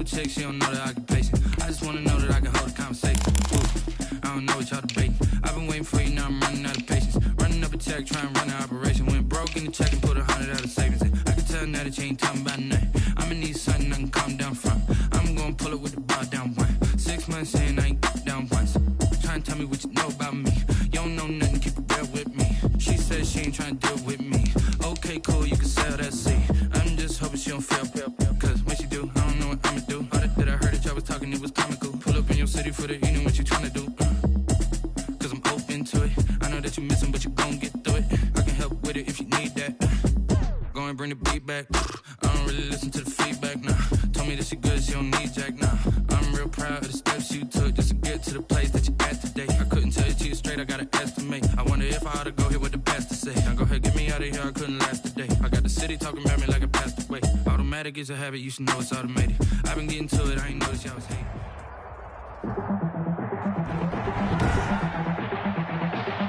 new chick, she don't know that I can patient. I just wanna know that I can hold a conversation. Ooh, I don't know what y'all debating. I've been waiting for you, now I'm running out of patience. Running up a check, trying to run an operation. Went broke in the check and put 100 out of savings in. I can tell now that you ain't talking about nothing. I'ma need something I can calm down from. I'm gonna pull it with the bar down one. 6 months in, I ain't down once. Trying to tell me what you know about me. You don't know nothing, keep it real with me. She said she ain't trying to deal with me. Okay, cool, you can sell that seed. I'm just hoping she don't fail. Cause when she do, I don't know what I'ma do. All that I heard that y'all was talking, it was comical. Pull up in your city for the evening, what you trying to do? Cause I'm open to it. I know that you missing, but you gon' get through it. I can help with it if you need that. Go and bring the beat back. I don't really listen to the feedback, nah. Told me that she good, she don't need jack, nah. I'm real proud of the steps you took just to get to the place that you at today. I couldn't tell you to you straight, I gotta estimate. I wonder if I ought to go here with the pastor say. Now go ahead, get me out of here, I couldn't last a day. I got the city talking about me like I passed away. Automatic is a habit, you should know it's automated. I've been getting to it, I ain't noticed y'all was hating.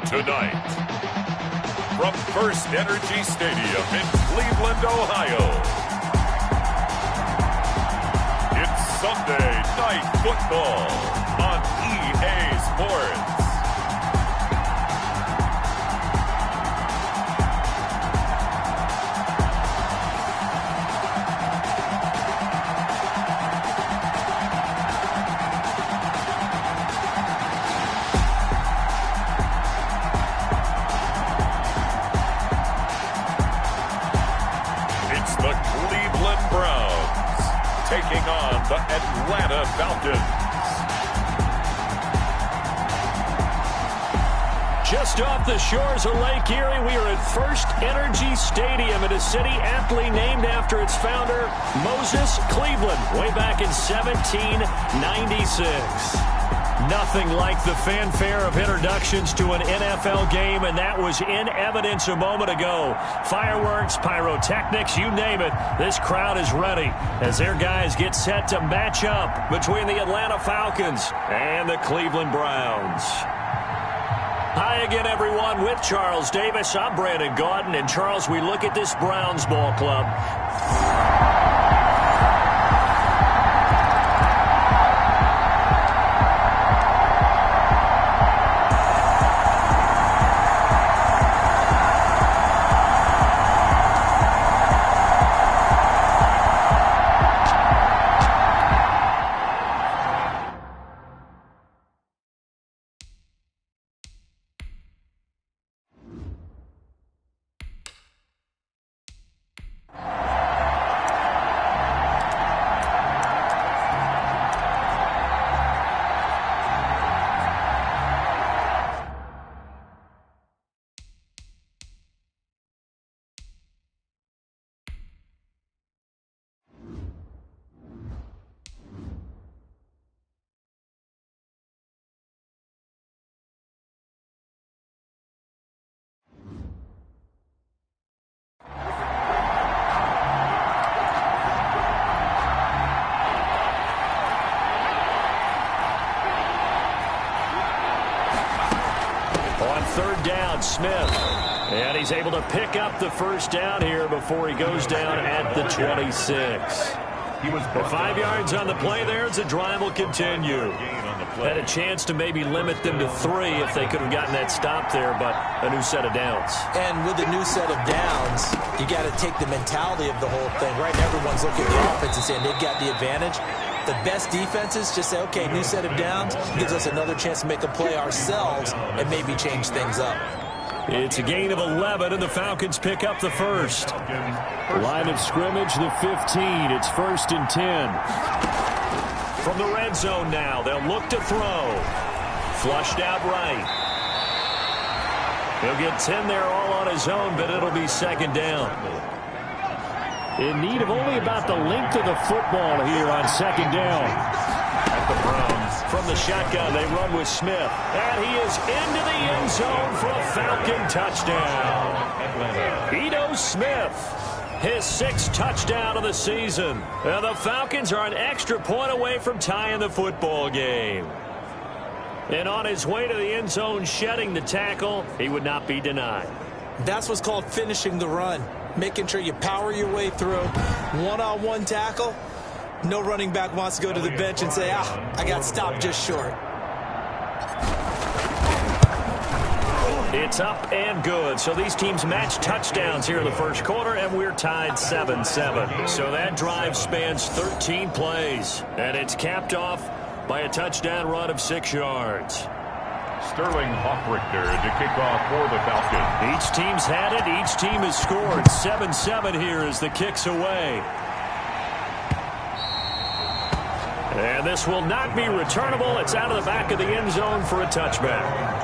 Tonight, from First Energy Stadium in Cleveland, Ohio, it's Sunday Night Football on EA Sports. Taking on the Atlanta Falcons. Just off the shores of Lake Erie, we are at First Energy Stadium in a city aptly named after its founder, Moses Cleveland, way back in 1796. Nothing like the fanfare of introductions to an NFL game, and that was in evidence a moment ago. Fireworks, pyrotechnics, you name it. This crowd is ready as their guys get set to match up between the Atlanta Falcons and the Cleveland Browns. Hi again, everyone. With Charles Davis, I'm Brandon Gaudin. And, Charles, we look at this Browns ball club. Third down, Smith. And he's able to pick up the first down here before he goes down at the 26. 5 yards on the play there as the drive will continue. Had a chance to maybe limit them to 3 if they could have gotten that stop there, but a new set of downs. And with a new set of downs, you got to take the mentality of the whole thing. Right now, everyone's looking at the offense and saying they've got the advantage. The best defenses just say, okay, new set of downs gives us another chance to make a play ourselves and maybe change things up. It's a gain of 11, and the Falcons pick up the first. Line of scrimmage, the 15. It's 1st and 10. From the red zone now, they'll look to throw. Flushed out right. He'll get 10 there all on his own, but it'll be 2nd down. In need of only about the length of the football here on 2nd down. At the Browns. From the shotgun, they run with Smith. And he is into the end zone for a Falcon touchdown. Ito Smith, his 6th touchdown of the season. And the Falcons are an extra point away from tying the football game. And on his way to the end zone, shedding the tackle, he would not be denied. That's what's called finishing the run. Making sure you power your way through. One-on-one tackle. No running back wants to go to the bench and say, I got stopped just short. It's up and good. So these teams match touchdowns here in the first quarter, and we're tied 7-7. So that drive spans 13 plays, and it's capped off by a touchdown run of 6 yards. Sterling Hoffrichter to kick off for the Falcons. Each team's had it. Each team has scored. 7-7 here as the kick's away. And this will not be returnable. It's out of the back of the end zone for a touchback.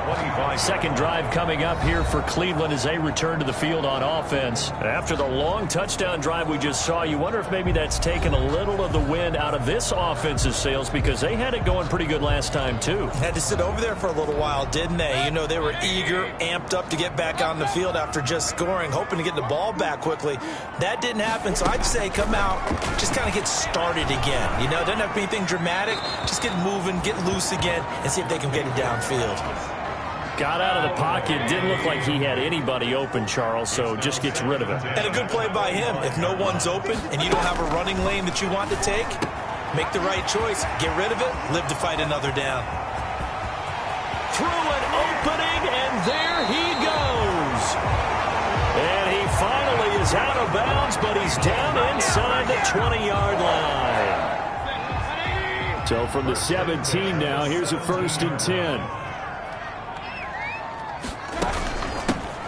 Second drive coming up here for Cleveland as they return to the field on offense. After the long touchdown drive we just saw, you wonder if maybe that's taken a little of the wind out of this offense's sails because they had it going pretty good last time too. Had to sit over there for a little while, didn't they? You know, they were eager, amped up to get back on the field after just scoring, hoping to get the ball back quickly. That didn't happen, so I'd say come out, just kind of get started again. You know, doesn't have to be anything dramatic. Just get moving, get loose again, and see if they can get it downfield. Got out of the pocket. Didn't look like he had anybody open, Charles, so just gets rid of it. And a good play by him. If no one's open and you don't have a running lane that you want to take, make the right choice. Get rid of it. Live to fight another down. Through an opening, and there he goes. And he finally is out of bounds, but he's down inside the 20-yard line. So from the 17 now, here's a 1st and 10.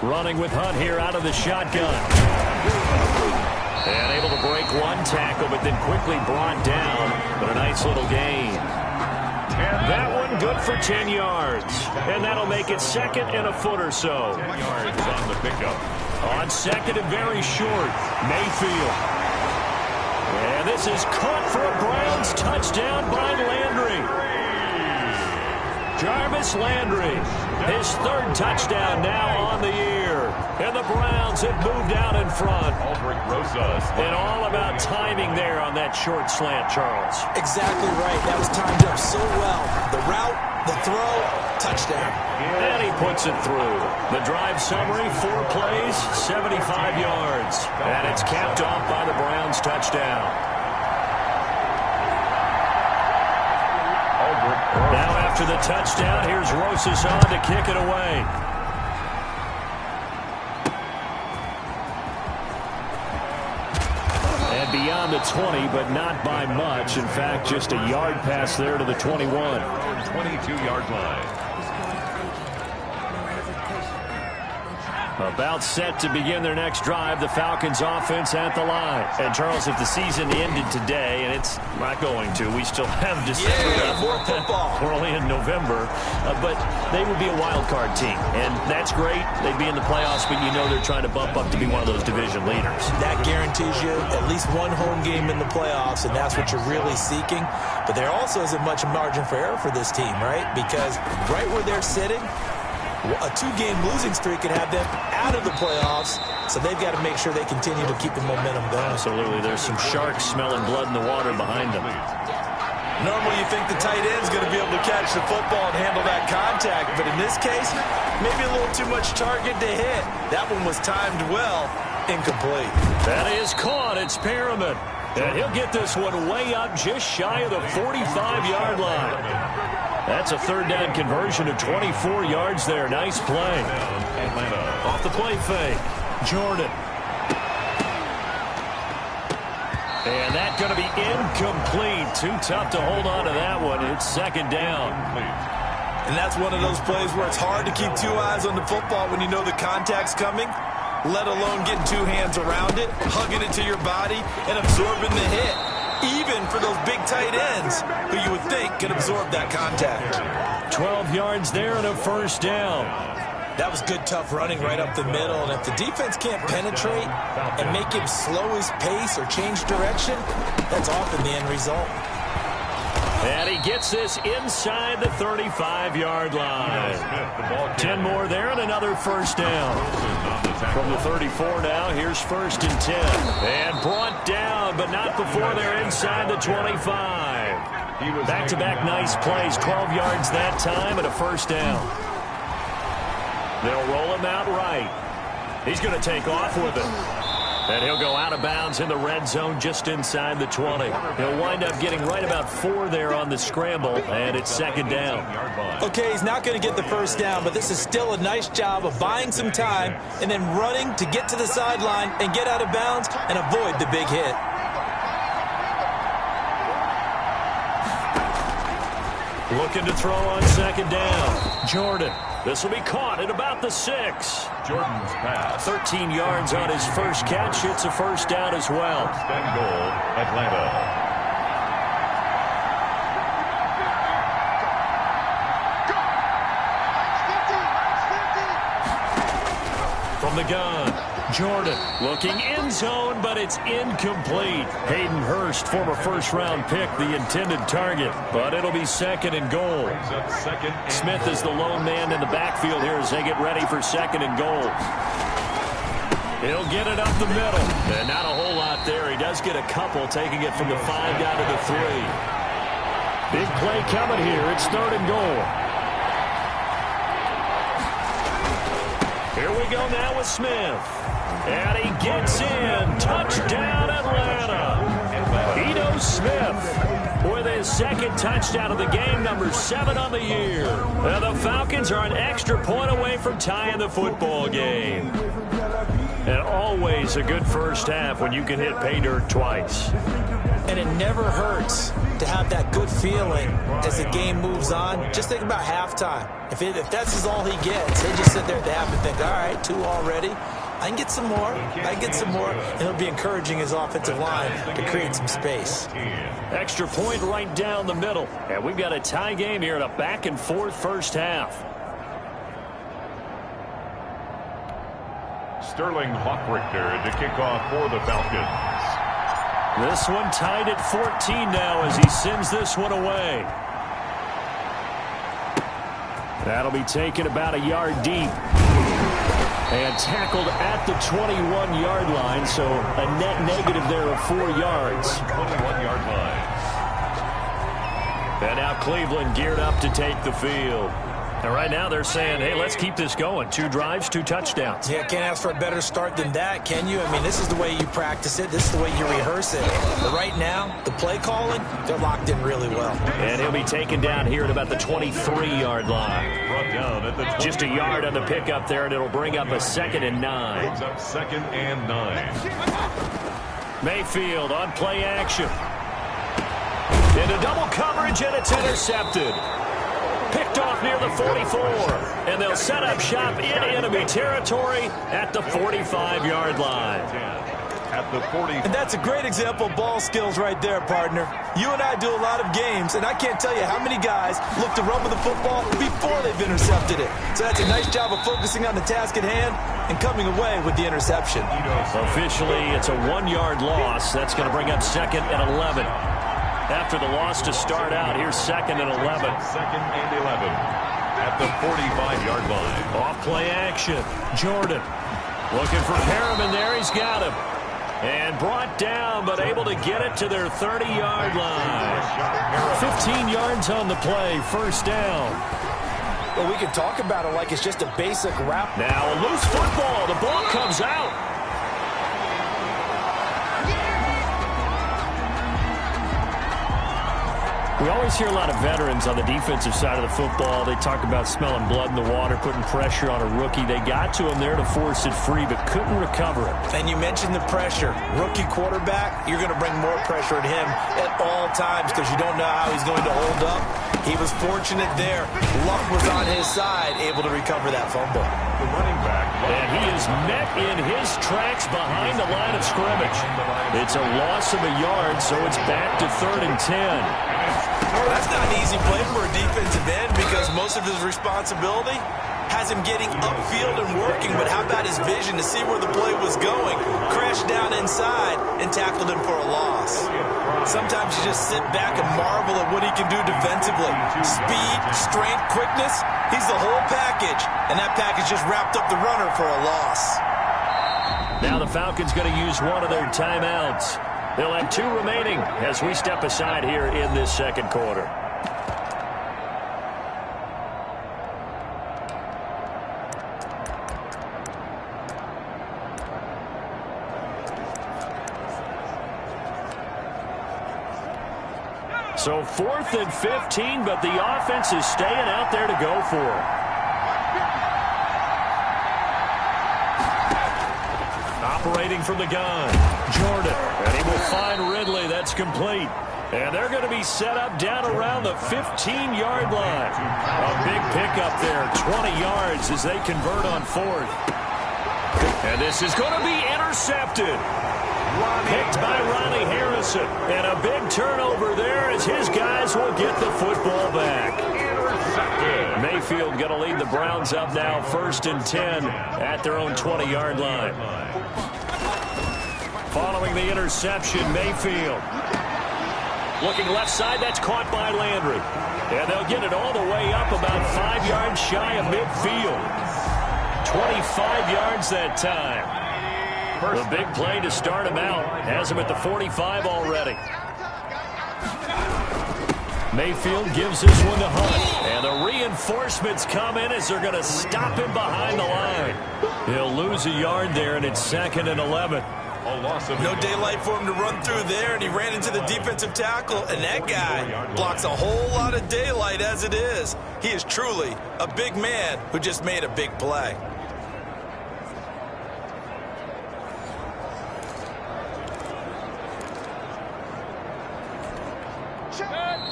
Running with Hunt here out of the shotgun. And able to break one tackle, but then quickly brought down. But a nice little gain. That one good for 10 yards. And that'll make it 2nd and a foot or so. 10 yards on the pickup. On 2nd and very short, Mayfield. And this is caught for a Browns touchdown by Landry. Jarvis Landry, his 3rd touchdown now on the year. And the Browns have moved out in front. And all about timing there on that short slant, Charles. Exactly right. That was timed up so well. The route, the throw, touchdown. And he puts it through. The drive summary, 4 plays, 75 yards. And it's capped off by the Browns touchdown. Now after the touchdown, here's Rosas on to kick it away. And beyond the 20, but not by much. In fact, just a yard pass there to the 21. 22-yard line. About set to begin their next drive, the Falcons offense at the line. And Charles, if the season ended today, and it's not going to, we still have December. Yeah, more football. We're only in November, but they would be a wild card team. And that's great. They'd be in the playoffs, but you know they're trying to bump up to be one of those division leaders. That guarantees you at least one home game in the playoffs, and that's what you're really seeking. But there also isn't much margin for error for this team, right? Because right where they're sitting, a 2-game losing streak could have them out of the playoffs, so they've got to make sure they continue to keep the momentum going. Absolutely. There's some sharks smelling blood in the water behind them. Normally you think the tight end's going to be able to catch the football and handle that contact, but in this case, maybe a little too much target to hit. That one was timed well, incomplete. That is caught. It's Perriman. And he'll get this one way up just shy of the 45-yard line. That's a 3rd down conversion of 24 yards there. Nice play. Off the play fake. Jordan. And that's going to be incomplete. Too tough to hold on to that one. It's 2nd down. And that's one of those plays where it's hard to keep 2 eyes on the football when you know the contact's coming, let alone getting 2 hands around it, hugging it to your body, and absorbing the hit. Even for those big tight ends who you would think can absorb that contact. 12 yards there and a 1st down. That was good, tough running right up the middle. And if the defense can't penetrate and make him slow his pace or change direction, that's often the end result. And he gets this inside the 35-yard line. 10 more there and another 1st down. From the 34 now, here's 1st and 10. And brought down, but not before they're inside the 25. Back-to-back nice plays, 12 yards that time and a 1st down. They'll roll him out right. He's going to take off with it. And he'll go out of bounds in the red zone just inside the 20. He'll wind up getting right about 4 there on the scramble, and it's second down. Okay, he's not going to get the first down, but this is still a nice job of buying some time and then running to get to the sideline and get out of bounds and avoid the big hit. Looking to throw on second down. Jordan. This will be caught at about the 6. Jordan's pass. 13 yards on his first catch. It's a first down as well. First and goal, Atlanta. From the gun, Jordan looking end zone, but it's incomplete. Hayden Hurst, former first-round pick, the intended target, but it'll be second and goal. Smith is the lone man in the backfield here as they get ready for second and goal. He'll get it up the middle, and not a whole lot there. He does get a couple, taking it from the 5 down to the 3. Big play coming here. It's third and goal. Here we go now with Smith. And he gets in. Touchdown, Atlanta. Ito Smith with his second touchdown of the game, number 7 on the year. And the Falcons are an extra point away from tying the football game. And always a good first half when you can hit pay dirt twice. And it never hurts to have that good feeling as the game moves on. Just think about halftime. If that's all he gets, he'll just sit there at the half and think, all right, 2 already. I can get some more. I can get some more. And he'll be encouraging his offensive line to create some space. Extra point right down the middle. And we've got a tie game here in a back-and-forth first half. Sterling Hawkrichter to kick off for the Falcons. This one tied at 14 now as he sends this one away. That'll be taken about a yard deep. And tackled at the 21-yard line, so a net negative there of 4 yards. 21-yard line. And now Cleveland geared up to take the field. And right now they're saying, hey, let's keep this going. 2 drives, 2 touchdowns. Yeah, can't ask for a better start than that, can you? I mean, this is the way you practice it. This is the way you rehearse it. But right now, the play calling, they're locked in really well. And he'll be taken down here at about the 23-yard line. Brought down at the Just a yard on the pickup there, and it'll bring up a 2nd and 9. Brings up 2nd and 9. Mayfield on play action. Into double coverage, and it's intercepted. Picked off near the 44, and they'll set up shop in enemy territory at the 45-yard line. At the 40. And that's a great example of ball skills right there, partner. You and I do a lot of games, and I can't tell you how many guys look to run with the football before they've intercepted it. So that's a nice job of focusing on the task at hand and coming away with the interception. Officially, it's a 1-yard loss. That's going to bring up 2nd and 11. After the loss to start out, here's 2nd and 11. 2nd and 11 at the 45-yard line. Off play action. Jordan looking for Perriman there. He's got him. And brought down, but able to get it to their 30-yard line. 15 yards on the play. First down. Well, we can talk about it like it's just a basic route. Now a loose football. The ball comes out. We always hear a lot of veterans on the defensive side of the football. They talk about smelling blood in the water, putting pressure on a rookie. They got to him there to force it free, but couldn't recover it. And you mentioned the pressure. Rookie quarterback, you're going to bring more pressure at him at all times because you don't know how he's going to hold up. He was fortunate there. Luck was on his side, able to recover that fumble. The running back. And he is met in his tracks behind the line of scrimmage. It's a loss of a yard, so it's back to 3rd and 10. Well, that's not an easy play for a defensive end because most of his responsibility has him getting upfield and working, but how about his vision to see where the play was going? Crashed down inside and tackled him for a loss. Sometimes you just sit back and marvel at what he can do defensively. Speed, strength, quickness, he's the whole package, and that package just wrapped up the runner for a loss. Now the Falcons going to use one of their timeouts. They'll have 2 remaining as we step aside here in this second quarter. So 4th and 15, but the offense is staying out there to go for it. Operating from the gun, Jordan. And he will find Ridley. That's complete. And they're going to be set up down around the 15-yard line. A big pickup there, 20 yards as they convert on 4th. And this is going to be intercepted. Picked by Ronnie Harrison. And a big turnover there as his guys will get the football back. Mayfield going to lead the Browns up now 1st and 10 at their own 20-yard line. Following the interception, Mayfield. Looking left side, that's caught by Landry. And they'll get it all the way up about 5 yards shy of midfield. 25 yards that time. The big play to start him out. Has him at the 45 already. Mayfield gives this one to Hunt. And the reinforcements come in as they're going to stop him behind the line. He'll lose a yard there, and it's 2nd and 11. No daylight for him to run through there, and he ran into the defensive tackle, and that guy blocks a whole lot of daylight as it is. He is truly a big man who just made a big play.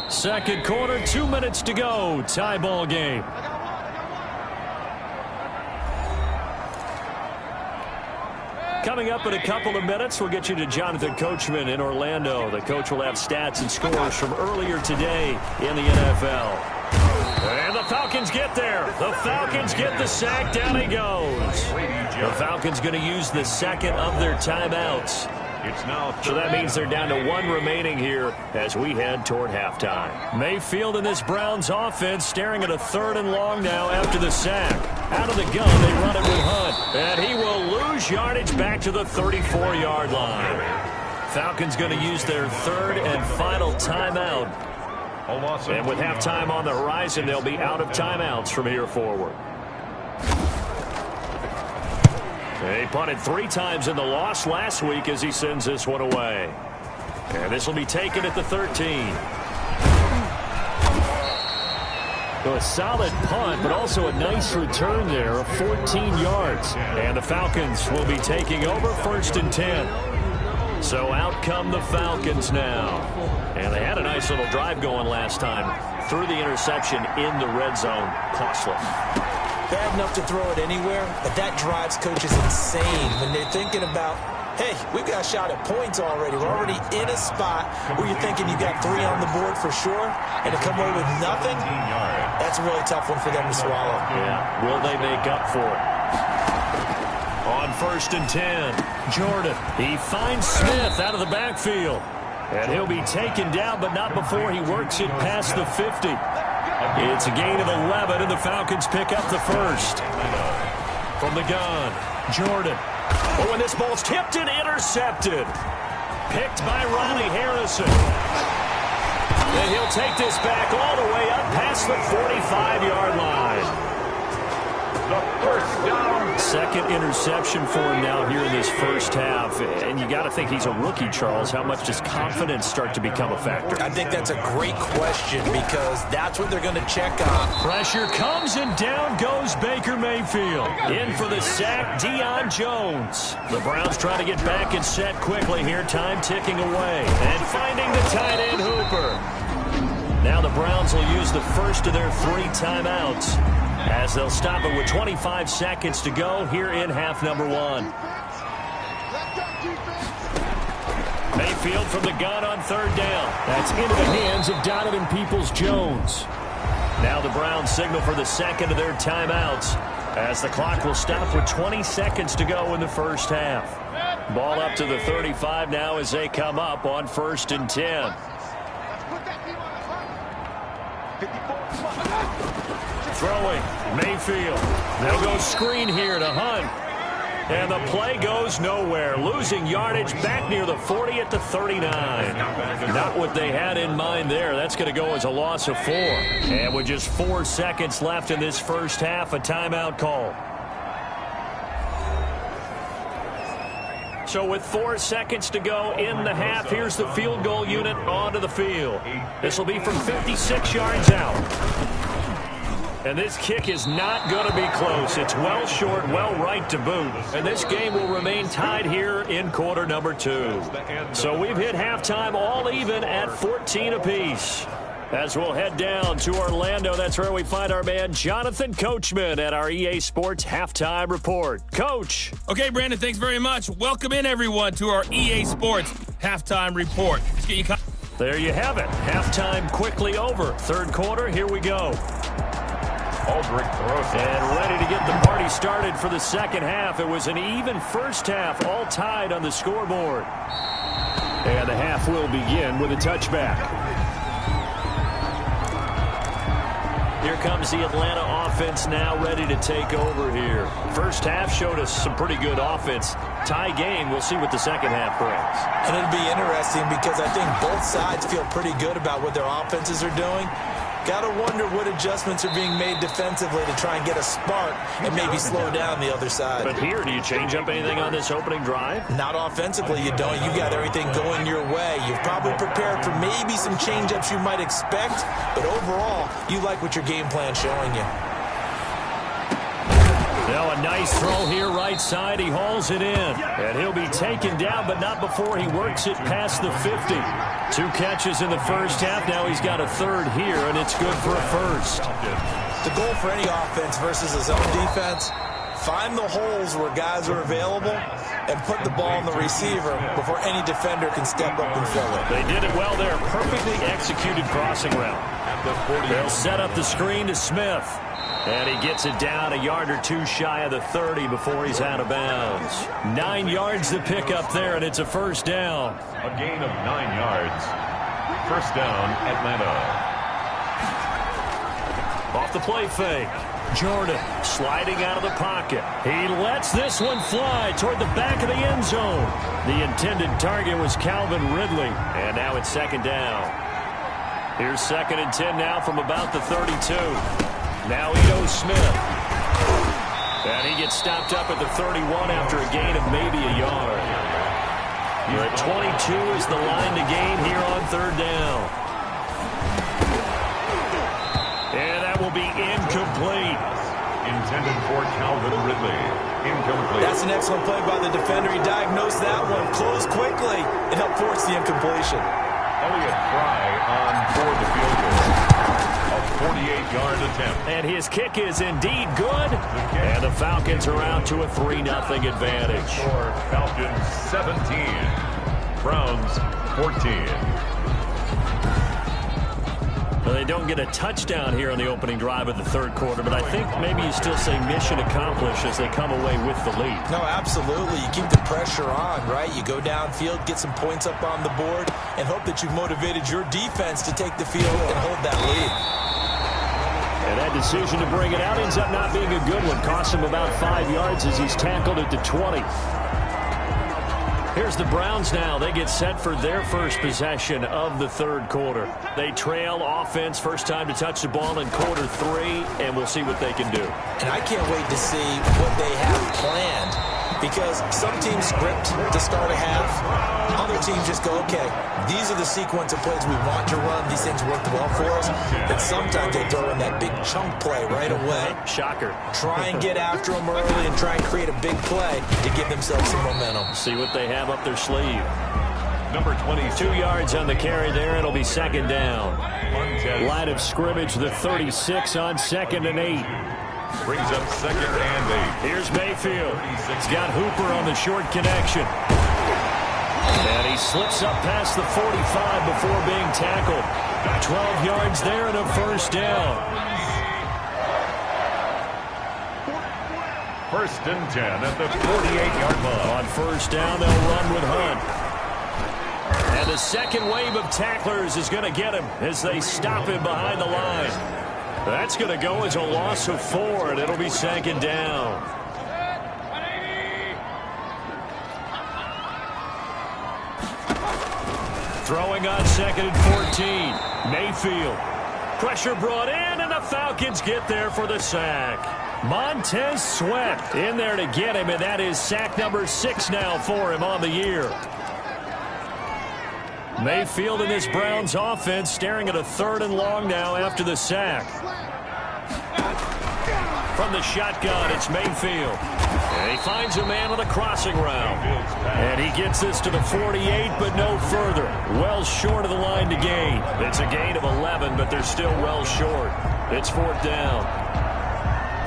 Second quarter, 2 minutes to go. Tie ball game. Coming up in a couple of minutes, we'll get you to Jonathan Coachman in Orlando. The coach will have stats and scores from earlier today in the NFL. And the Falcons get there. The Falcons get the sack. Down he goes. The Falcons going to use the second of their timeouts. So that means they're down to 1 remaining here as we head toward halftime. Mayfield in this Browns offense staring at a 3rd and long now after the sack. Out of the gun, they run it with Hunt. And he will lose yardage back to the 34-yard line. Falcons going to use their 3rd and final timeout. And with halftime on the horizon, they'll be out of timeouts from here forward. He punted 3 times in the loss last week as he sends this one away. And this will be taken at the 13. So a solid punt, but also a nice return there of 14 yards. And the Falcons will be taking over 1st and 10. So out come the Falcons now. And they had a nice little drive going last time. Threw the interception in the red zone. Costly. Bad enough to throw it anywhere, but that drives coaches insane when they're thinking about, hey, we've got a shot at points already. We're already in a spot where you're thinking you got 3 on the board for sure, and to come away with nothing, that's a really tough one for them to swallow. Yeah, will they make up for it? On 1st and 10, Jordan. He finds Smith out of the backfield. And he'll be taken down, but not before he works it past the 50. It's a gain of 11, and the Falcons pick up the 1st. From the gun, Jordan. Oh, and this ball's tipped and intercepted. Picked by Ronnie Harrison. And he'll take this back all the way up past the 45-yard line. The first down. Second interception for him now here in this first half. And you got to think he's a rookie, Charles. How much does confidence start to become a factor? I think that's a great question because that's what they're going to check on. Pressure comes and down goes Baker Mayfield. In for the sack, Deion Jones. The Browns trying to get back and set quickly here. Time ticking away. And finding the tight end Hooper. Now the Browns will use the first of their 3 timeouts as they'll stop it with 25 seconds to go here in half number 1. Mayfield from the gun on 3rd down. That's into the hands of Donovan Peoples-Jones. Now the Browns signal for the second of their timeouts as the clock will stop with 20 seconds to go in the first half. Ball up to the 35 now as they come up on 1st and 10. Throwing, Mayfield. They'll go screen here to Hunt. And the play goes nowhere. Losing yardage back near the 40 at the 39. Not what they had in mind there. That's going to go as a loss of 4. And with just 4 seconds left in this first half, a timeout call. So with 4 seconds to go in the half, here's the field goal unit onto the field. This will be from 56 yards out. And this kick is not going to be close. It's well short, well right to boot. And this game will remain tied here in quarter number 2. So we've hit halftime all even at 14 apiece. As we'll head down to Orlando, that's where we find our man Jonathan Coachman at our EA Sports Halftime Report. Coach. Okay, Brandon, thanks very much. Welcome in, everyone, to our EA Sports Halftime Report. Let's get you there you have it. Halftime quickly over. Third quarter, here we go. And ready to get the party started for the second half. It was an even first half, all tied on the scoreboard. And the half will begin with a touchback. Here comes the Atlanta offense now ready to take over here. First half showed us some pretty good offense. Tie game, we'll see what the second half brings. And it'll be interesting because I think both sides feel pretty good about what their offenses are doing. Got to wonder what adjustments are being made defensively to try and get a spark and maybe slow down the other side. But here, do you change up anything on this opening drive? Not offensively, you don't. You got everything going your way. You've probably prepared for maybe some change-ups you might expect, but overall, you like what your game plan's showing you. Now a nice throw here right side. He hauls it in. And he'll be taken down, but not before he works it past the 50. 2 catches in the first half. Now he's got a third here, and it's good for a first. The goal for any offense versus a zone defense, find the holes where guys are available and put the ball in the receiver before any defender can step up and fill it. They did it well there. Perfectly executed crossing route. They'll set up the screen to Smith. And he gets it down a yard or 2 shy of the 30 before he's out of bounds. 9 yards to pick up there, and it's a first down. A gain of 9 yards. First down, Atlanta. Off the play fake. Jordan sliding out of the pocket. He lets this one fly toward the back of the end zone. The intended target was Calvin Ridley. And now it's second down. Here's 2nd and 10 now from about the 32. Now Ito Smith. And he gets stopped up at the 31 after a gain of maybe a yard. You're at 22 is the line to gain here on third down. And that will be incomplete. Intended for Calvin Ridley. Incomplete. That's an excellent play by the defender. He diagnosed that one, closed quickly, and helped force the incompletion. Elliott Fry on for the field goal. A 48-yard attempt. And his kick is indeed good. And the Falcons are out to a 3-0 advantage. Falcons 17. Browns 14. Well, they don't get a touchdown here on the opening drive of the third quarter, but I think maybe you still say mission accomplished as they come away with the lead. No, absolutely. You keep the pressure on, right? You go downfield, get some points up on the board, and hope that you've motivated your defense to take the field and hold that lead. And that decision to bring it out ends up not being a good one. Costs him about 5 yards as he's tackled at the 20. Here's the Browns now. They get set for their first possession of the third quarter. They trail offense, first time to touch the ball in quarter 3, and we'll see what they can do. And I can't wait to see what they have planned, because some teams script to start a half. Other teams just go, okay, these are the sequence of plays we want to run. These things worked well for us. And sometimes they throw in that big chunk play right away. Shocker. Try and get after them early and try and create a big play to give themselves some momentum. See what they have up their sleeve. Number 22 yards on the carry there. It'll be second down. Line of scrimmage, the 36 on 2nd and 8. Brings up 2nd and 8. Here's Mayfield. He's got Hooper on the short connection. And he slips up past the 45 before being tackled. 12 yards there and a first down. 1st and 10 at the 48-yard line. On first down, they'll run with Hunt. And the second wave of tacklers is going to get him as they stop him behind the line. That's going to go as a loss of 4, and it'll be second down. Throwing on 2nd and 14. Mayfield. Pressure brought in, and the Falcons get there for the sack. Montez Sweat in there to get him, and that is sack number 6 now for him on the year. Mayfield in this Browns offense staring at a 3rd and long now after the sack. From the shotgun, it's Mayfield. And he finds a man on the crossing route. And he gets this to the 48, but no further. Well short of the line to gain. It's a gain of 11, but they're still well short. It's 4th down.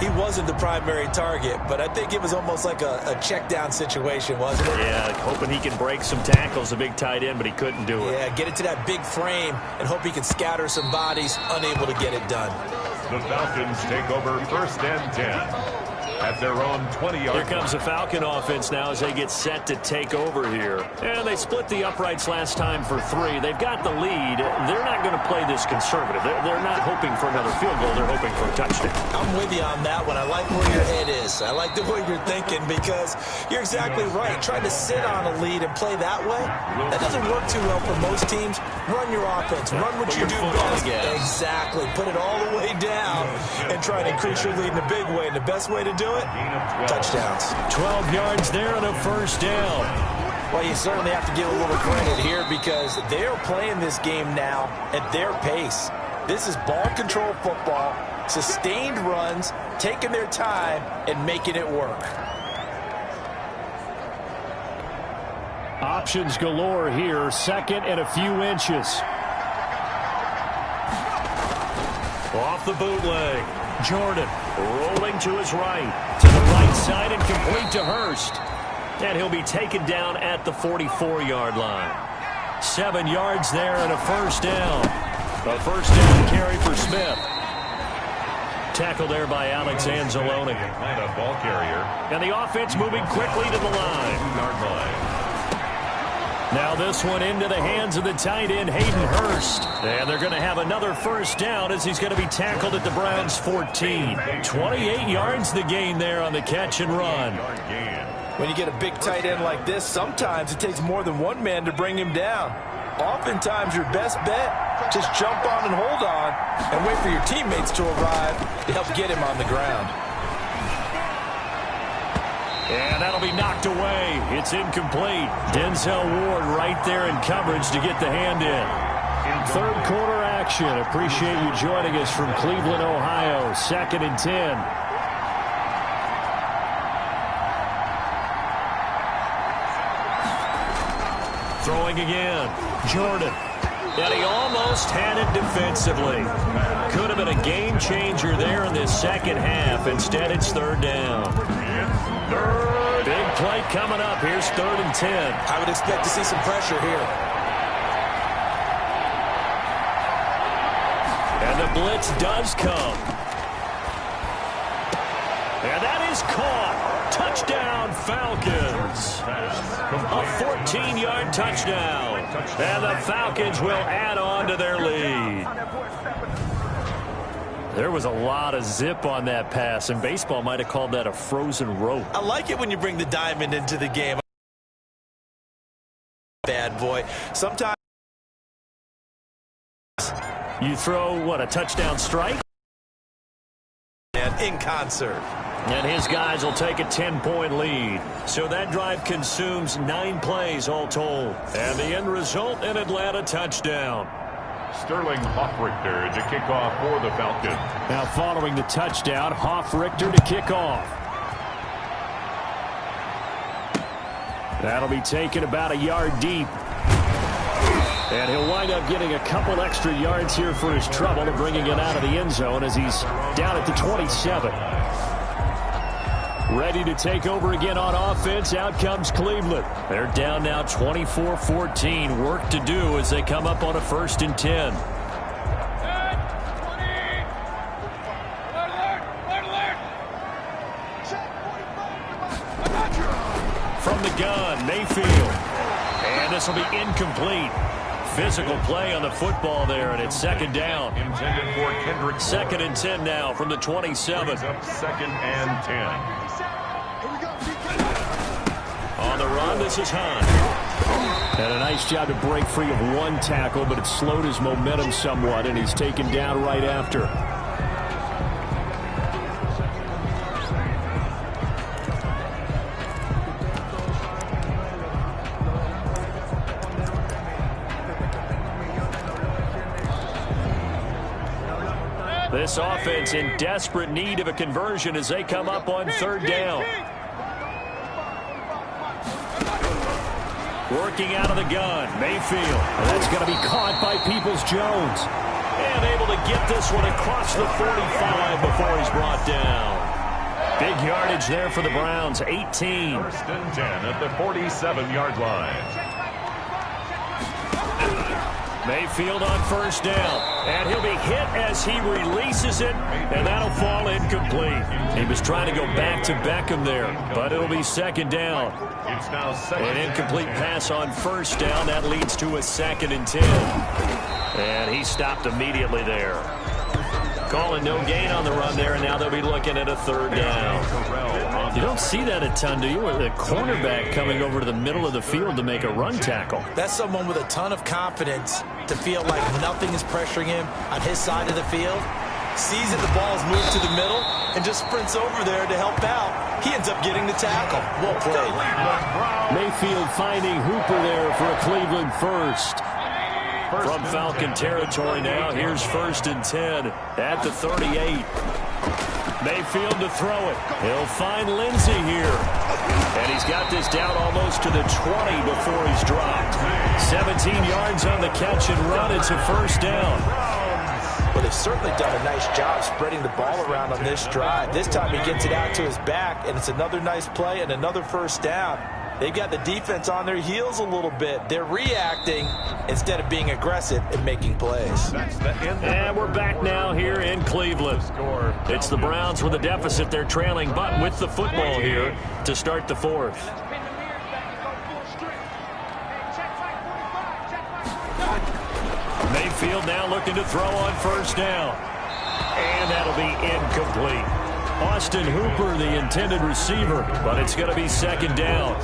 He wasn't the primary target, but I think it was almost like a check down situation, wasn't it? Yeah, hoping he can break some tackles, a big tight end, but he couldn't do it. Yeah, get it to that big frame and hope he can scatter some bodies, unable to get it done. The Falcons take over 1st and 10 at their own 20-yard line. Here comes the Falcon offense now as they get set to take over here. And they split the uprights last time for 3. They've got the lead. They're not going to play this conservative. They're not hoping for another field goal. They're hoping for a touchdown. I'm with you on that one. I like where your head is. I like the way you're thinking because you're exactly right. Trying to sit on a lead and play that way, that doesn't work too well for most teams. Run your offense. Run what you do best. Exactly. Put it all the way down and try and increase your lead in a big way. And the best way to do it, touchdowns. 12 yards there and a 1st down. Well, you certainly have to give a little credit here because they're playing this game now at their pace. This is ball control football, sustained runs, taking their time, and making it work. Options galore here. 2nd and a few inches. Off the bootleg. Jordan rolling to his right. To the right side and complete to Hurst. And he'll be taken down at the 44-yard line. 7 yards there and a 1st down. A 1st down carry for Smith. Tackle there by Alex Anzalone. Ball carrier. And the offense moving quickly to the line. 2-yard line. Now this one into the hands of the tight end, Hayden Hurst. And they're going to have another 1st down as he's going to be tackled at the Browns' 14. 28 yards the gain there on the catch and run. When you get a big tight end like this, sometimes it takes more than one man to bring him down. Oftentimes your best bet, just jump on and hold on and wait for your teammates to arrive to help get him on the ground. And that'll be knocked away. It's incomplete. Denzel Ward right there in coverage to get the hand in. 3rd quarter action. Appreciate you joining us from Cleveland, Ohio. 2nd and 10. Throwing again. Jordan. And he almost had it defensively. Could have been a game changer there in this 2nd half. Instead, it's 3rd down. Big play coming up. Here's 3rd and 10. I would expect to see some pressure here. And the blitz does come. And that is caught. Touchdown, Falcons. A 14-yard touchdown. And the Falcons will add on to their lead. There was a lot of zip on that pass, and baseball might have called that a frozen rope. I like it when you bring the diamond into the game. Bad boy. Sometimes you throw, what, a touchdown strike? And in concert. And his guys will take a 10-point lead. So that drive consumes 9 plays all told. And the end result, an Atlanta touchdown. Sterling Hoffrichter to kick off for the Falcons. Now following the touchdown, Hoffrichter to kick off. That'll be taken about a yard deep. And he'll wind up getting a couple extra yards here for his trouble and bringing it out of the end zone as he's down at the 27. Ready to take over again on offense. Out comes Cleveland. They're down now 24-14. Work to do as they come up on a 1st and 10. From the gun, Mayfield. And this will be incomplete. Physical play on the football there, and it's 2nd down. Intended for Kendrick. 2nd and 10 now from the 27. 2nd and 10. On the run, this is Hunt. And a nice job to break free of one tackle, but it slowed his momentum somewhat, and he's taken down right after. This offense in desperate need of a conversion as they come up on third down. Working out of the gun, Mayfield. And that's going to be caught by Peoples-Jones. And able to get this one across the 45 before he's brought down. Big yardage there for the Browns, 18. First and 10 at the 47-yard line. Mayfield on first down, and he'll be hit as he releases it, and that'll fall incomplete. He was trying to go back to Beckham there, but it'll be second down. It's now second. An incomplete pass on first down. That leads to a 2nd and 10. And he stopped immediately there. Calling no gain on the run there, and now they'll be looking at a third down. You don't see that a ton, do you? With a cornerback coming over to the middle of the field to make a run tackle. That's someone with a ton of confidence to feel like nothing is pressuring him on his side of the field. Sees that the ball's moved to the middle and just sprints over there to help out. He ends up getting the tackle. Well played. Mayfield finding Hooper there for a Cleveland first. From Falcon territory now, here's 1st and 10 at the 38. Mayfield to throw it. He'll find Lindsey here. And he's got this down almost to the 20 before he's dropped. 17 yards on the catch and run. It's a first down. Well, they've certainly done a nice job spreading the ball around on this drive. This time he gets it out to his back, and it's another nice play and another first down. They've got the defense on their heels a little bit. They're reacting instead of being aggressive and making plays. And we're back now here in Cleveland. It's the Browns with a deficit. They're trailing, but with the football here to start the fourth. Mayfield now looking to throw on first down. And that'll be incomplete. Austin Hooper, the intended receiver, but it's going to be second down.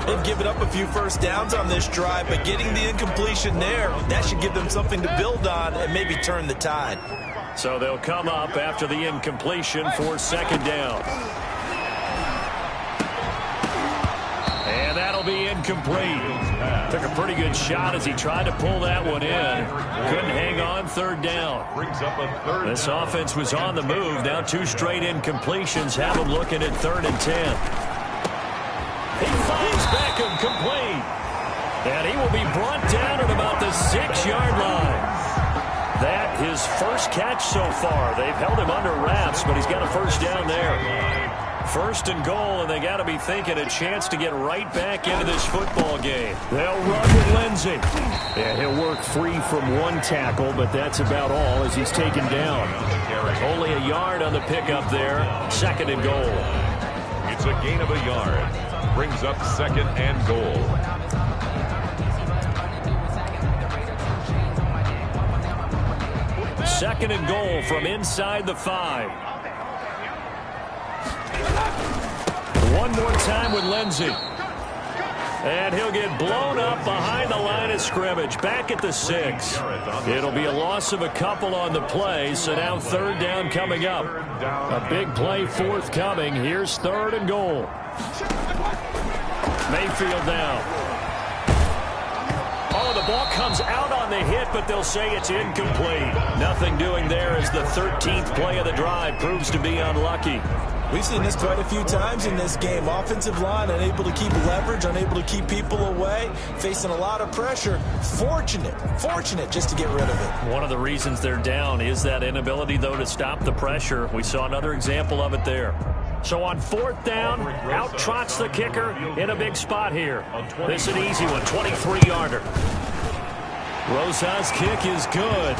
They've given up a few first downs on this drive, but getting the incompletion there, that should give them something to build on and maybe turn the tide. So they'll come up after the incompletion for second down. And that'll be incomplete. Took a pretty good shot as he tried to pull that one in. Couldn't hang on, third down. This offense was on the move. Now 2 straight incompletions have them looking at 3rd and 10. He finds Beckham complete. And he will be brought down at about the 6-yard line. That his first catch so far. They've held him under wraps, but he's got a first down there. 1st and goal, and they got to be thinking a chance to get right back into this football game. They'll run with Lindsey. And he'll work free from one tackle, but that's about all as he's taken down. Only a yard on the pickup there. 2nd and goal. It's a gain of a yard. Brings up 2nd and goal. Second and goal from inside the 5. One more time with Lindsey. And he'll get blown up behind the line of scrimmage. Back at the 6. It'll be a loss of a couple on the play, so now 3rd down coming up. A big play forthcoming. Here's 3rd and goal. Mayfield now. Oh, the ball comes out on the hit, but they'll say it's incomplete. Nothing doing there as the 13th play of the drive proves to be unlucky. We've seen this quite a few times in this game. Offensive line unable to keep leverage, unable to keep people away, facing a lot of pressure. Fortunate just to get rid of it. One of the reasons they're down is that inability, though, to stop the pressure. We saw another example of it there. So on 4th down, out trots the kicker in a big spot here. This is an easy one, 23-yarder. Rosa's kick is good.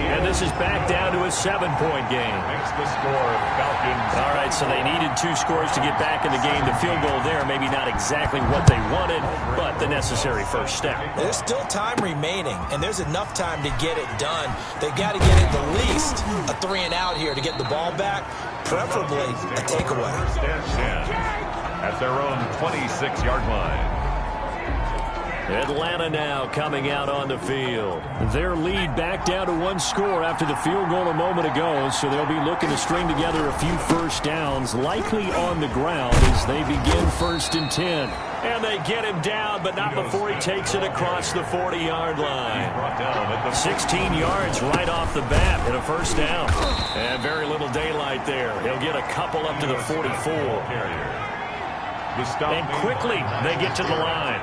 And this is back down to a 7-point game. Makes the score, Falcons. All right, so they needed 2 scores to get back in the game. The field goal there, maybe not exactly what they wanted, but the necessary first step. There's still time remaining, and there's enough time to get it done. They've got to get at the least a 3 and out here to get the ball back, preferably a takeaway. First and 10 at their own 26-yard line. Atlanta now coming out on the field. Their lead back down to 1 score after the field goal a moment ago, so they'll be looking to string together a few first downs, likely on the ground as they begin 1st and 10. And they get him down, but not before he takes it across the 40-yard line. 16 yards right off the bat and a first down. And very little daylight there. He'll get a couple up to the 44. And quickly they get to the line.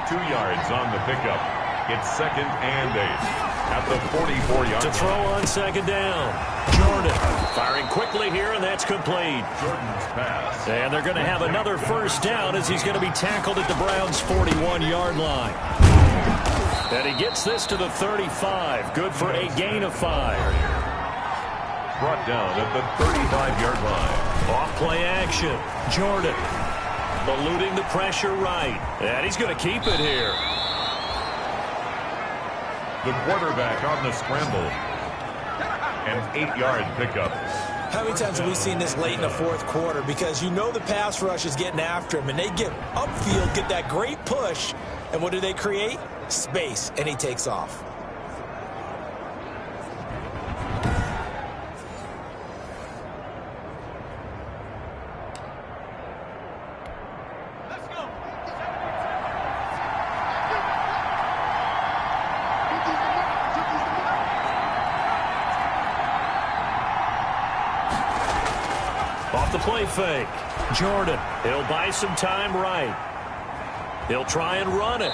2 yards on the pickup. It's 2nd and 8 at the 44-yard to throw on 2nd down. Jordan firing quickly here, and that's complete. Jordan's pass. And they're going to have another first down as he's going to be tackled at the Browns' 41-yard line. And he gets this to the 35. Good for a gain of 5. Brought down at the 35-yard line. Off play action. Jordan eluding the pressure right. And he's going to keep it here. The quarterback on the scramble. An 8-yard pickup. How many times have we seen this late in the fourth quarter? Because you know the pass rush is getting after him, and they get upfield, get that great push, and what do they create? Space, and he takes off. Off the play fake. Jordan, he'll buy some time right. He'll try and run it.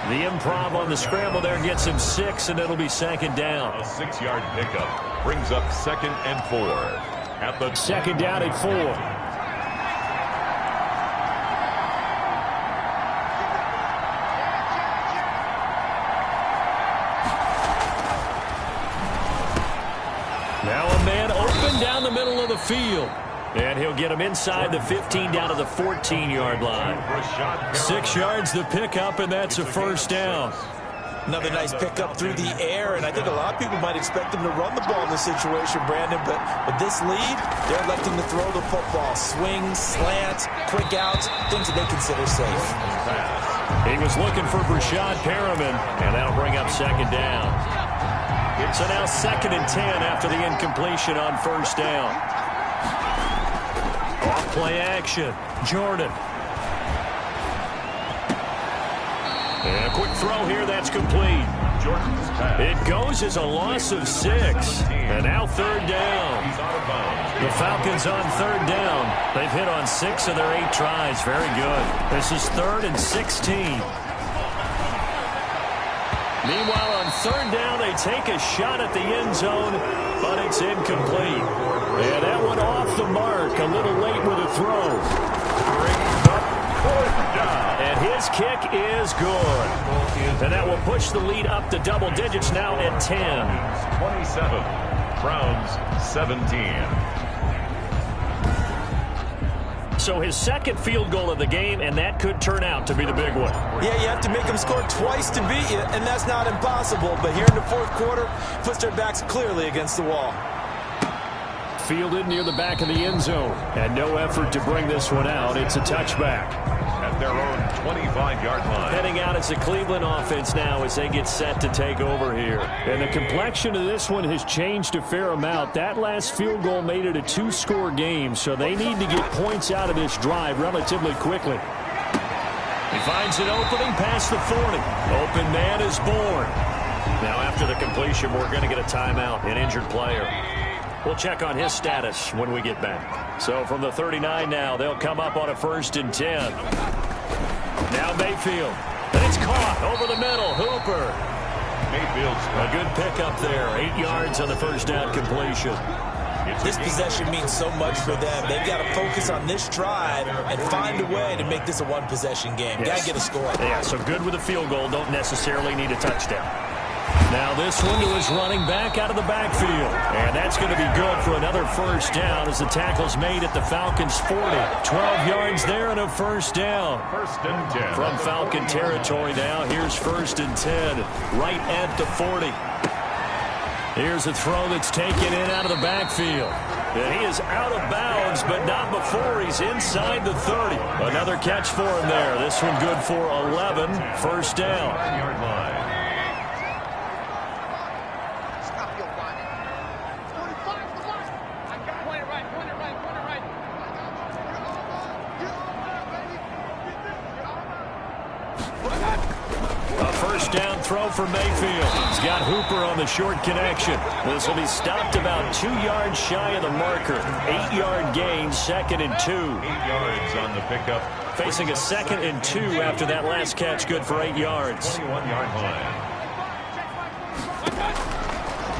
The improv on the scramble there gets him 6, and it'll be 2nd down. A 6-yard pickup brings up 2nd and 4. At the 2nd down at 4. Now a man open down the middle of the field. And he'll get him inside the 15 down to the 14-yard line. 6 yards the pickup, and that's a first down. Another nice pickup through the air, and I think a lot of people might expect him to run the ball in this situation, Brandon, but with this lead, they're electing to throw the football. Swings, slants, quick outs, things that they consider safe. He was looking for Brashad Perriman, and that'll bring up 2nd down. So now 2nd and 10 after the incompletion on first down. Off play action. Jordan. And a quick throw here, that's complete. Jordan's pass. It goes as a loss of 6. And now 3rd down. He's out of bounds. The Falcons on 3rd down. They've hit on 6 of their 8 tries. Very good. This is 3rd and 16. Meanwhile, on 3rd down, they take a shot at the end zone, but it's incomplete. And that one off the mark, a little late with a throw. Brings up 4th down. And his kick is good. And that will push the lead up to double digits now at 10. 27. Browns 17. So his 2nd field goal of the game, and that could turn out to be the big one. Yeah, you have to make them score twice to beat you, and that's not impossible. But here in the fourth quarter, puts their backs clearly against the wall. Fielded near the back of the end zone, and no effort to bring this one out. It's a touchback. At their own 25-yard line. Heading out as the Cleveland offense now as they get set to take over here. And the complexion of this one has changed a fair amount. That last field goal made it a 2-score game, so they need to get points out of this drive relatively quickly. He finds an opening past the 40. Open man is born. Now after the completion, we're going to get a timeout, an injured player. We'll check on his status when we get back. So from the 39 now, they'll come up on a 1st and 10. Now Mayfield. And it's caught over the middle. Hooper. Mayfield's A good pickup there. 8 yards on the first down completion. This possession means so much for them. They've got to focus on this drive and find a way to make this a one-possession game. Yes. Got to get a score. Yeah, so good with a field goal. Don't necessarily need a touchdown. Now this one to his running back out of the backfield. And that's going to be good for another first down as the tackle's made at the Falcons' 40. 12 yards there and a first down. 1st and 10. From Falcon territory now, here's 1st and 10, right at the 40. Here's a throw that's taken in out of the backfield. And he is out of bounds, but not before he's inside the 30. Another catch for him there. This one good for 11, first down. 5-yard line. throw for Mayfield. He's got Hooper on the short connection. This will be stopped about 2 yards shy of the marker. 8-yard gain, 2nd and 2. 8 yards on the pickup. Facing a 2nd and 2 after that last catch, good for 8 yards. 21-yard line.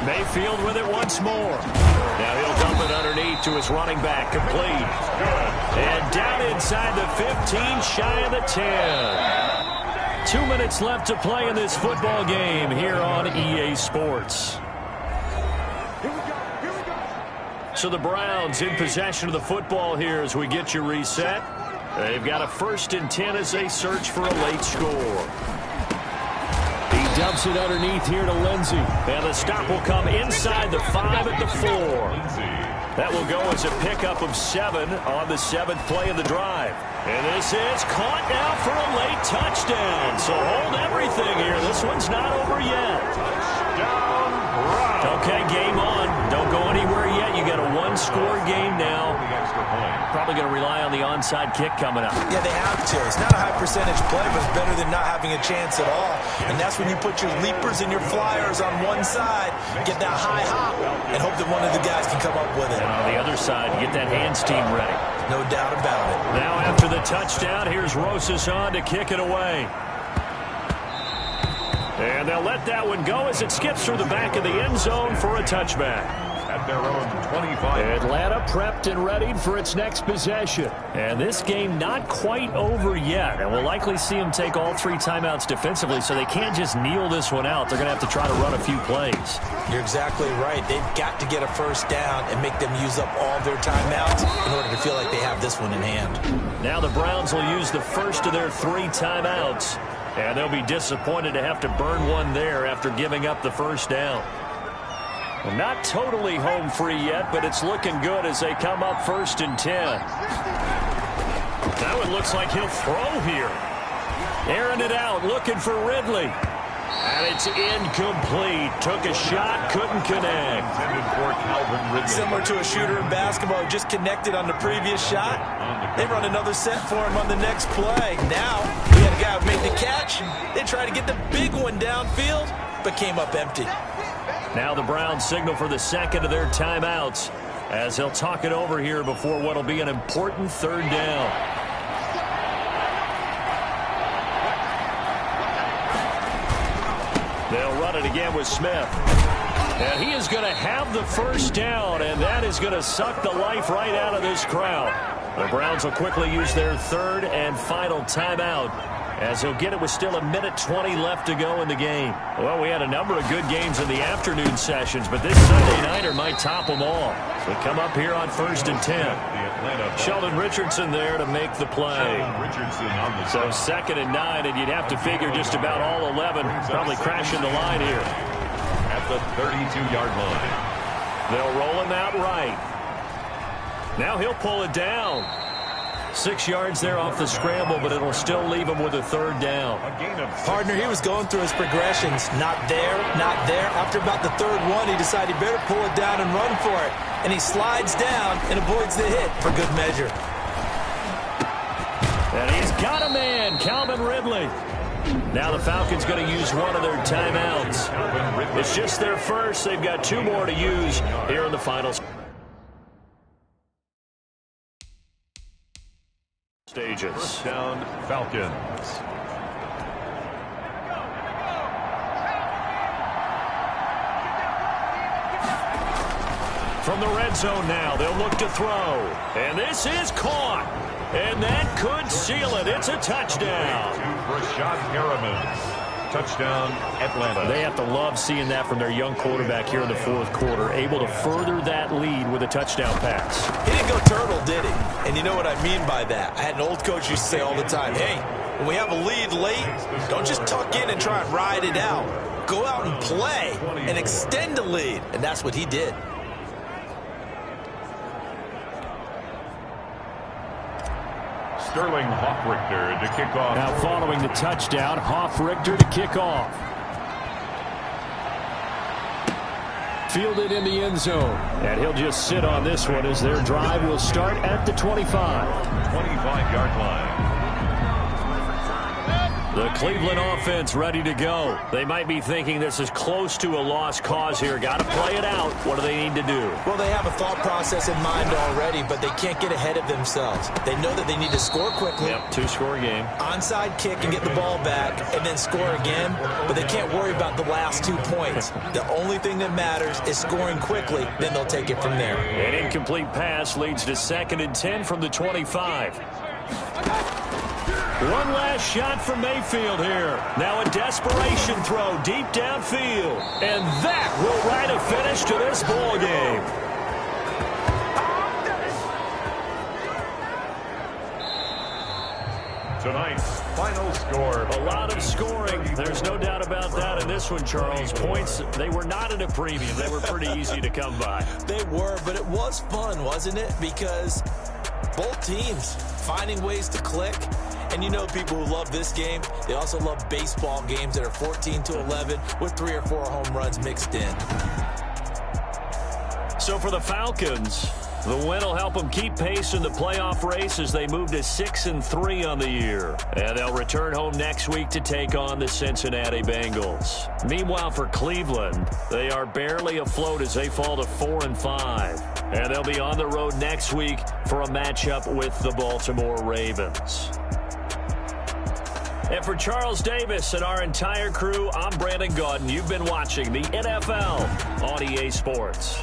Mayfield with it once more. Now he'll dump it underneath to his running back, complete. And down inside the 15, shy of the 10. 2 minutes left to play in this football game here on EA Sports. So the Browns in possession of the football here as we get you reset. They've got a 1st and 10 as they search for a late score. He dumps it underneath here to Lindsey. And the stop will come inside the 5 at the 4. That will go as a pickup of 7 on the 7th play of the drive. And this is caught now for a late touchdown. So hold everything here. This one's not over yet. Okay, game on. Don't go anywhere yet. You got a 1-score game now. Probably going to rely on the onside kick coming up. Yeah, they have to. It's not a high percentage play, but it's better than not having a chance at all. And that's when you put your leapers and your flyers on one side, get that high hop, and hope that one of the guys can come up with it. And on the other side, get that hands team ready. No doubt about it. Now after the touchdown, here's Rosas on to kick it away. And they'll let that one go as it skips through the back of the end zone for a touchback. At their own 25. Atlanta prepped and readied for its next possession. And this game not quite over yet. And we'll likely see them take all 3 timeouts defensively, so they can't just kneel this one out. They're going to have to try to run a few plays. You're exactly right. They've got to get a 1st down and make them use up all their timeouts in order to feel like they have this one in hand. Now the Browns will use the 1st of their 3 timeouts. And they'll be disappointed to have to burn one there after giving up the 1st down. Well, not totally home free yet, but it's looking good as they come up 1st and 10. Now it looks like he'll throw here. Airing it out, looking for Ridley. And it's incomplete. Took a shot, couldn't connect. Similar to a shooter in basketball who just connected on the previous shot. They run another set for him on the next play. Now, we had a guy who made the catch. They tried to get the big one downfield, but came up empty. Now the Browns signal for the 2nd of their timeouts as they'll talk it over here before what will be an important 3rd down. They'll run it again with Smith. And he is going to have the 1st down, and that is going to suck the life right out of this crowd. The Browns will quickly use their 3rd and final timeout as they'll get it with still 1:20 left to go in the game. Well, we had a number of good games in the afternoon sessions, but this Sunday nighter might top them all. We come up here on 1st and 10. Sheldon Richardson there to make the play. So 2nd and 9, and you'd have to figure just about all 11 probably crashing the line here. At the 32-yard line. They'll roll him out right. Now he'll pull it down. 6 yards there off the scramble, but it'll still leave him with a 3rd down. Partner, he was going through his progressions. Not there, not there. After about the 3rd one, he decided he better pull it down and run for it. And he slides down and avoids the hit for good measure. And he's got a man, Calvin Ridley. Now the Falcons going to use one of their timeouts. It's just their 1st. They've got 2 more to use here in the final stages. 1st down, Falcons. From the red zone now, they'll look to throw. And this is caught. And that could seal it. It's a touchdown. Rashad Perriman. Touchdown, Atlanta. They have to love seeing that from their young quarterback here in the 4th quarter, able to further that lead with a touchdown pass. He didn't go turtle, did he? And you know what I mean by that. I had an old coach used to say all the time, hey, when we have a lead late, don't just tuck in and try and ride it out. Go out and play and extend the lead. And that's what he did. Sterling Hoffrichter to kick off. Now following the touchdown, Hoffrichter to kick off. Fielded in the end zone. And he'll just sit on this one as their drive will start at the 25. 25-yard line. The Cleveland offense ready to go. They might be thinking this is close to a lost cause here. Got to play it out. What do they need to do? Well, they have a thought process in mind already, but they can't get ahead of themselves. They know that they need to score quickly. Yep, 2-score game. Onside kick and get the ball back and then score again, but they can't worry about the last 2 points. The only thing that matters is scoring quickly, then they'll take it from there. An incomplete pass leads to 2nd and 10 from the 25. One last shot from Mayfield here. Now a desperation throw deep downfield. And that will write a finish to this ball game. Tonight's final score. A lot of scoring. There's no doubt about that in this one, Charles. Points, they were not at a premium. They were pretty easy to come by. They were, but it was fun, wasn't it? Because both teams finding ways to click. And you know people who love this game, they also love baseball games that are 14-11 with 3 or 4 home runs mixed in. So for the Falcons, the win will help them keep pace in the playoff race as they move to 6-3 on the year. And they'll return home next week to take on the Cincinnati Bengals. Meanwhile, for Cleveland, they are barely afloat as they fall to 4-5. And they'll be on the road next week for a matchup with the Baltimore Ravens. And for Charles Davis and our entire crew, I'm Brandon Gaudin. You've been watching the NFL on EA Sports.